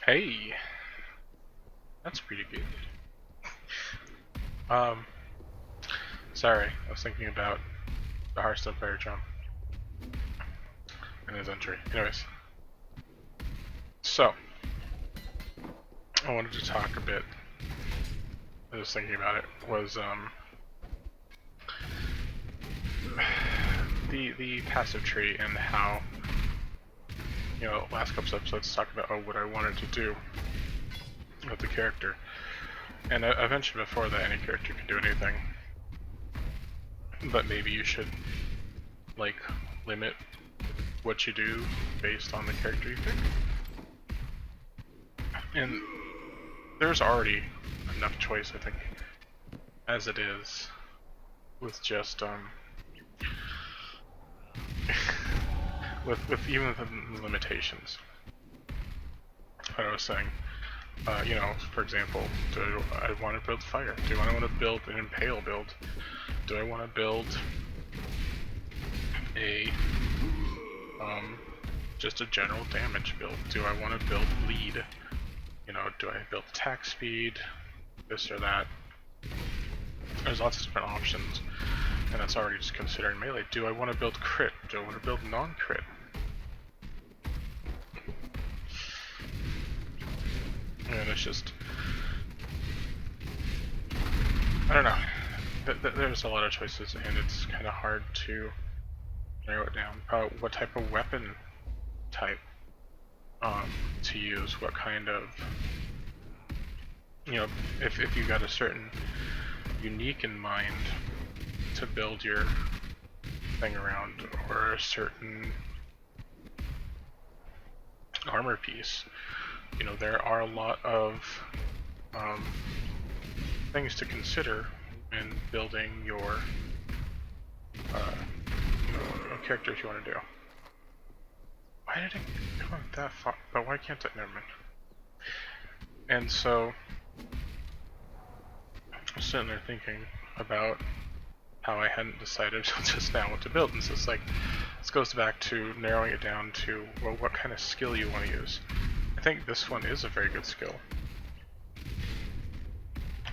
Hey, that's pretty good. Um, sorry, I was thinking about the Hearthstone player John and his entry. Anyways, so I wanted to talk a bit. I was thinking about it. Was the passive tree and how last couple episodes talk about what I wanted to do with the character, and I mentioned before that any character can do anything, but maybe you should like limit what you do based on the character you pick. And there's already enough choice, I think, as it is, with just with even the limitations. What I was saying, for example, do I want to build fire? Do I want to build an impale build? Do I want to build a just a general damage build? Do I want to build lead? Do I build attack speed? This or that? There's lots of different options, and that's already just considering melee. Do I want to build crit? Do I want to build non-crit? And it's just, I don't know. There's a lot of choices, and it's kind of hard to narrow it down. What type of weapon type to use? What kind of, if you got a certain unique in mind to build your thing around, or a certain armor piece. There are a lot of things to consider when building your characters you want to do. Why did it come that far? But why can't it? Never mind. And so I was sitting there thinking about how I hadn't decided just now what to build, and so it's like, this goes back to narrowing it down to, well, what kind of skill you want to use. I think this one is a very good skill,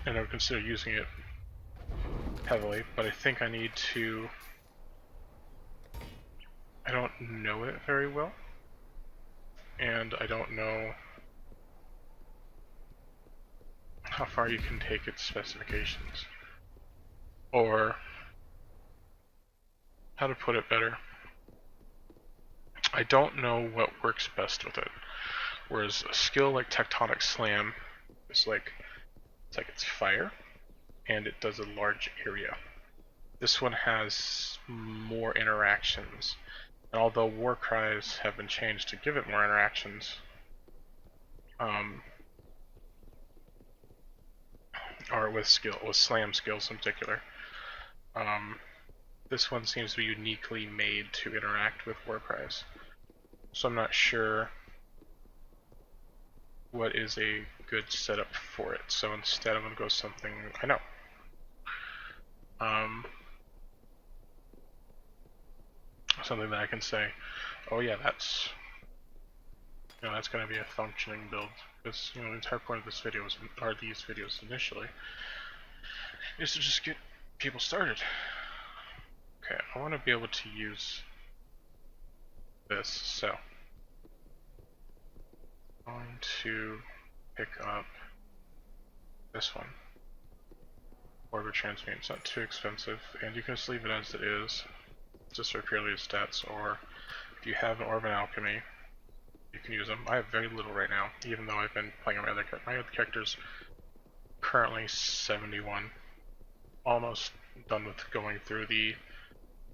and I would consider using it heavily, but I think I need to, I don't know it very well, and I don't know how far you can take its specifications, or how to put it better. I don't know what works best with it. Whereas a skill like Tectonic Slam is it's fire, and it does a large area. This one has more interactions, and although war cries have been changed to give it more interactions, or with slam skills in particular, this one seems to be uniquely made to interact with war cries. So I'm not sure what is a good setup for it. So instead I'm going to go something I know. Something that I can say, oh yeah, that's going to be a functioning build. Because the entire point of this video are these videos initially is to just get people started. Okay, I want to be able to use this, so I'm going to pick up this one. Orbit Transmute. It's not too expensive, and you can just leave it as it is, just for purely stats, or if you have an Orb and Alchemy, you can use them. I have very little right now, even though I've been playing on my other characters. Currently 71. Almost done with going through the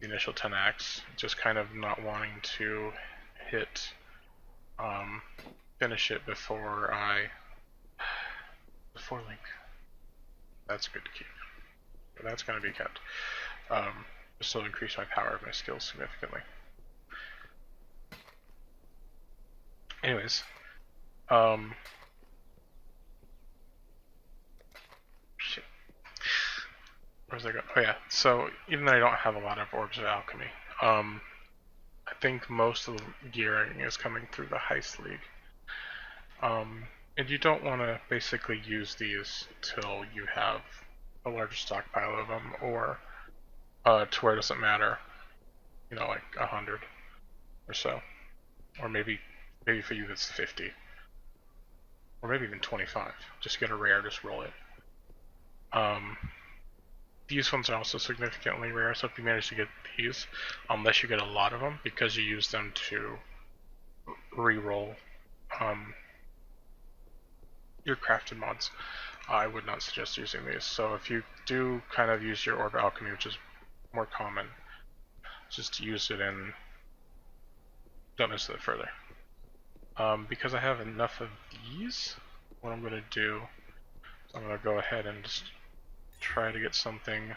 initial 10 acts, just kind of not wanting to finish it before Link. That's good to keep. That's going to be kept. Just to increase my power of my skills significantly. Anyways, shit. Where's that go? Oh yeah. So even though I don't have a lot of Orbs of Alchemy, I think most of the gearing is coming through the Heist League. And you don't want to basically use these till you have a larger stockpile of them, or to where it doesn't matter, you know, like 100 or so, or maybe for you it's 50, or maybe even 25. Just get a rare, just roll it. These ones are also significantly rare, so if you manage to get these, unless you get a lot of them, because you use them to re-roll your crafted mods, I would not suggest using these. So if you do kind of use your orb alchemy, which is more common, just use it in, don't miss it further. Because I have enough of these, what I'm going to do is I'm going to go ahead and just try to get something.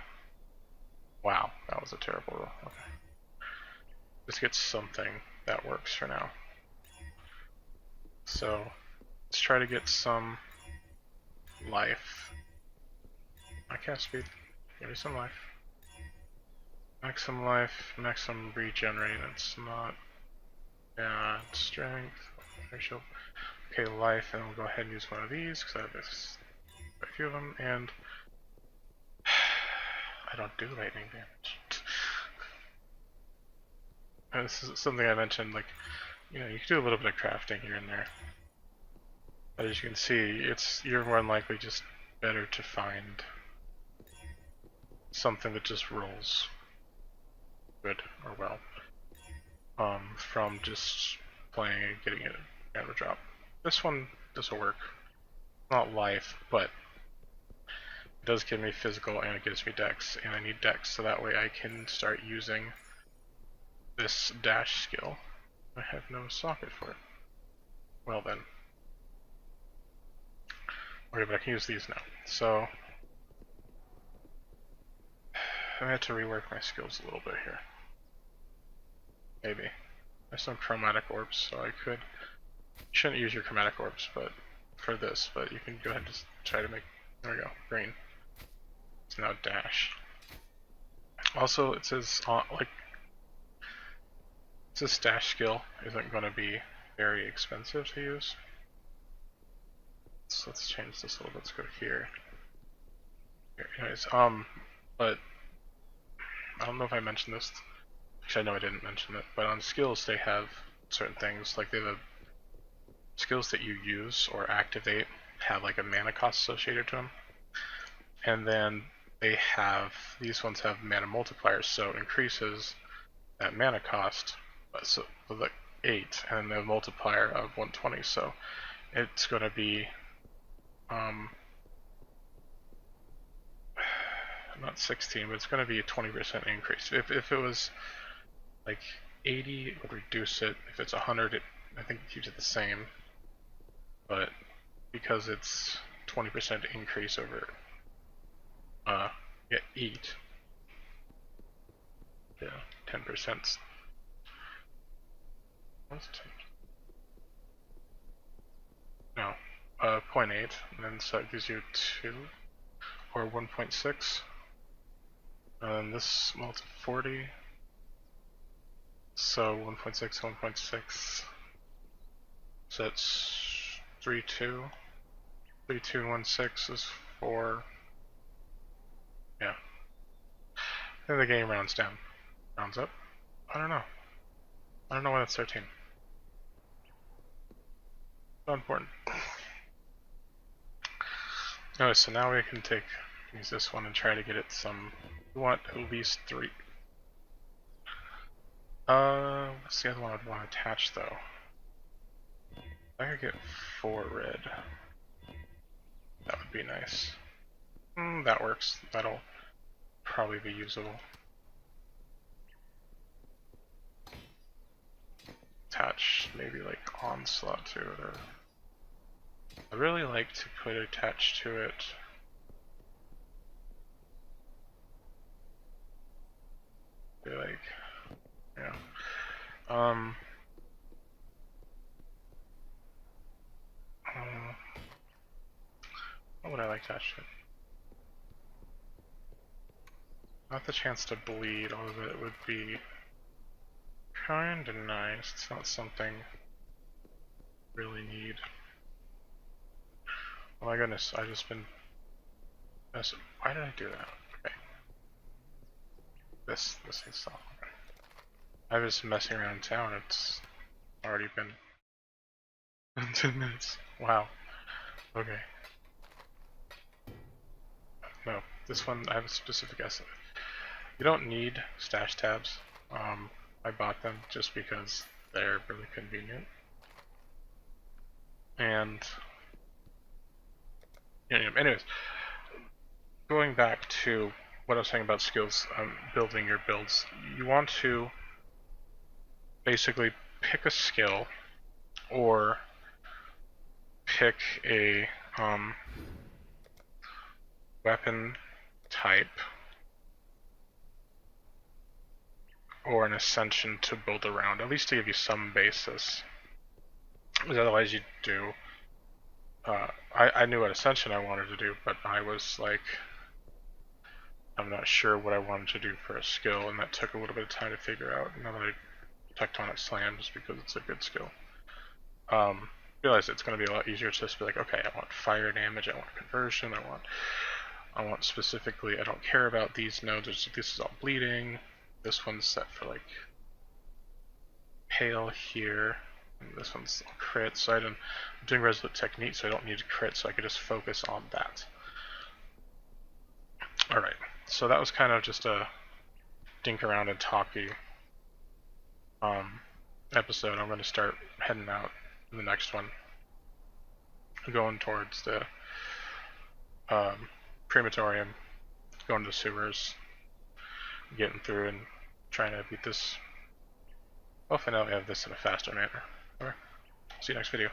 Wow, that was a terrible roll. Okay. Just get something that works for now. So let's try to get some life. I can't speed. Give me some life. Max some life, max some regenerate. It's not bad. Strength. Okay, life, and we'll go ahead and use one of these because I have a few of them, and I don't do lightning damage. And this is something I mentioned, like, you know, you can do a little bit of crafting here and there. But as you can see, you're more than likely just better to find something that just rolls good or well, from just playing and getting it out of a drop. This one doesn't work. Not life, but it does give me physical and it gives me dex, and I need dex so that way I can start using this dash skill. I have no socket for it. Well then. Okay, but I can use these now. So I had to rework my skills a little bit here. Maybe. There's some chromatic orbs, so I could. You shouldn't use your chromatic orbs, but for this, but you can go ahead and just try to make. There we go, green. It's now dash. Also, it says like this dash skill isn't going to be very expensive to use. So let's change this a little bit. Let's go here. Anyways, but I don't know if I mentioned this. Actually, I know I didn't mention it. But on skills, they have certain things, like they have skills that you use or activate have like a mana cost associated to them, and then they have these ones have mana multipliers, so it increases that mana cost, so like 8, and then the multiplier of 120. So it's going to be not 16, but it's going to be a 20% increase. If it was like 80, it would reduce it. If it's 100, I think it keeps it the same. But because it's 20% increase over 8, yeah, 10%. What's 10? No, 0.8, and then so it gives you 2 or 1.6. And then this multi 40. So 1.6, 1.6. So that's 3.2. 3.216 is 4. Yeah. I think the game rounds down. Rounds up? I don't know. I don't know when it's 13. Not important. Anyway, so now we can use this one and try to get it some. We want at least 3. What's the other one I'd want to attach though? I could get 4 red. That would be nice. That works. That'll probably be usable. Attach maybe like onslaught to it, or I really like to put attached to it. Be like, yeah. What would I like to attach to it? Not the chance to bleed, although it would be kinda nice. It's not something I really need. Oh my goodness, I just been why did I do that? Okay. This needs to stop. Okay. I was messing around town, it's already been 10 minutes. Wow. Okay. No, this one I have a specific estimate. You don't need stash tabs. I bought them just because they're really convenient. And anyways, going back to what I was saying about skills, building your builds, you want to basically pick a skill or pick a weapon type or an ascension to build around, at least to give you some basis. Because otherwise you do. I knew what ascension I wanted to do, but I was like, I'm not sure what I wanted to do for a skill, and that took a little bit of time to figure out. Now that I tectonic slam just because it's a good skill. Realize it's going to be a lot easier to just be like, okay, I want fire damage, I want conversion, I want specifically, I don't care about these nodes, this is all bleeding, this one's set for like hail here, and this one's crit, so I'm doing resolute technique, so I don't need to crit, so I can just focus on that. Alright, so that was kind of just a dink around and talky episode. I'm going to start heading out in the next one, going towards the crematorium, going to the sewers, getting through and trying to beat this. Hopefully now we have this in a faster manner. Alright, see you next video.